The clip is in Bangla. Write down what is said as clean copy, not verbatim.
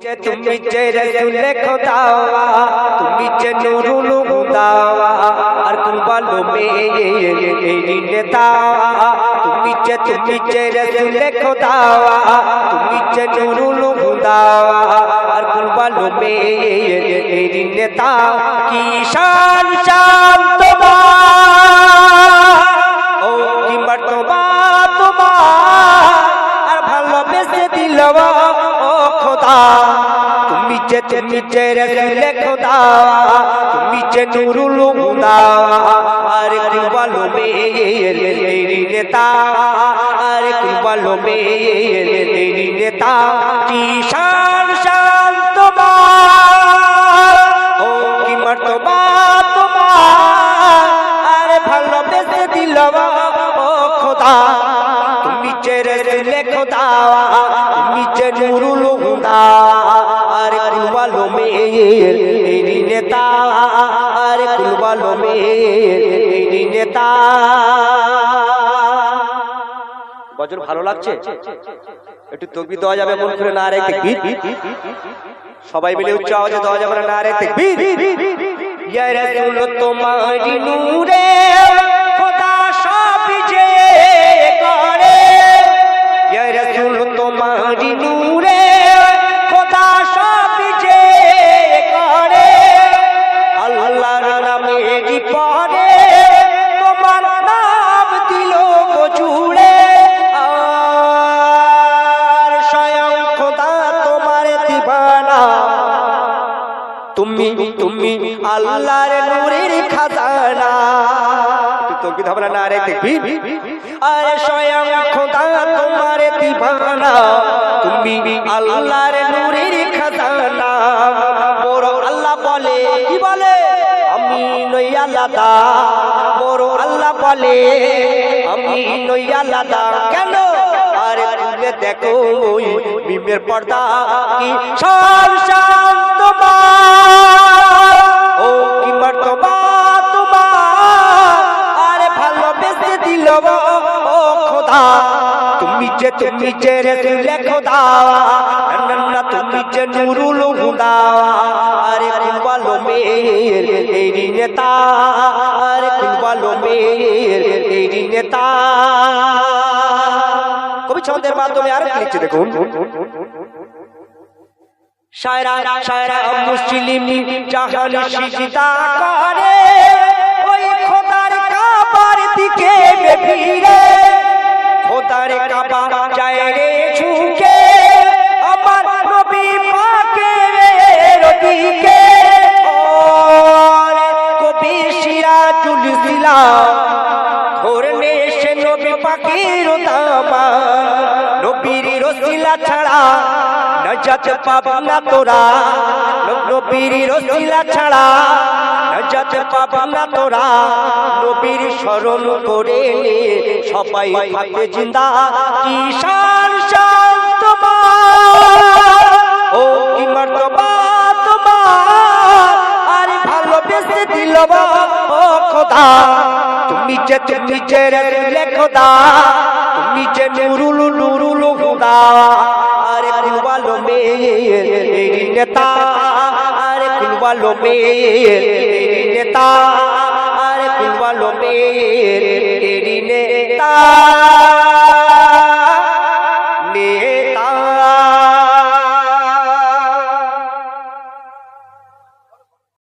তুমি যে রসুল খোদা তুমি যে নুরুল হুদা আর কুরবানো মেরি নেতা তুমি যে রসুল খোদা তুমি যে নুরুল হুদা আর কুরবানো মেরি নেতা কি শান শান তোমার ও কি মর্তবা তোমার আর ভালোবেসে দিলাম ও খোদা তুমি যে রসুল খোদা তুমি যে নুরুল হুদা আর কুরবানো মেরি নেতা আর কুরবানো মেরি নেতা কি শান শান তোমার ও কি মর্তবা তোমার আর ভালোবেসে দিলাম ও খোদা তুমি যে রসুল খোদা তুমি যে নুরুল হুদা আর কুরবানো মেরি নেতা আর কুরবানো মেরি নেতা। বজর ভালো লাগছে? একটু তাকবীর দেওয়া যাবে মন করে? নারে তাকবীর। সবাই মিলে উচ্চ আওয়াজে দেওয়া যাবে না? নারে তাকবীর। ইয়া রাসূল তোমারি নূরে খোদা সব যে করে, ইয়া রাসূল তোমারি নূরে খোদা সব যে করে, আল্লাহর নামে কি পড়ে তোমার নাম দিল জুড়ে, আর স্বয়ং খোদা তোমার দিবানা, তুমি আল্লাহর নূরের খাজানা। তাকবীর হবে না? রে তাকবীর। আর স্বয়ং খোদা তোমার দিবানা, তুমি আল্লাহর নূরের খাজানা। মোর আল্লাহ বলে, কি বলে? আমি নই আলাদা। মোর আল্লাহ বলে আমি নই আলাদা। কেন? আরে তুলে দেখো ওই মিমের পর্দা কি শান শান তোমার ও কি মর্তবা তোমার আর ভালোবেসে দিলাম ও খোদা তুমি যে রসুল খোদা না তুমি যে নুরুল হুদা আরে কুরবানো মেরি নেতা আরে কুরবানো মেরি নেতা। কবি ছন্দের মাধ্যমে আর লিখছে দেখুন। শায়রা শায়রা মুসলিম জাহান সিজদা করে ওই খোদার কাবার দিকে ফিরে, খোদার কাবা যায় রে ঝুঁকে আমার নবী পাকের দিকে। ওরে কবি সিরাজুল ইসলাম ধরনে সে নবী পাকের দামা, নবীর রসিলা ছাড়া নাজাত পাবি না তোরা, নবীর রসিলা ছাড়া নাজাত পাবি না তোরা। নবীর স্মরণ করে নে সবাই থাকে জিন্দা। কি শান শান তোমার ও কি মর্তবা তোমার আর ভালোবেসে দিলাম ও খোদা তুমি যে রসুল খোদা তুমি যে নুরুল হুদা আরে কুরবানো মেরি নেতা আরে কুরবানো মেরি নেতা আরে কুরবানো মেরি নেতা।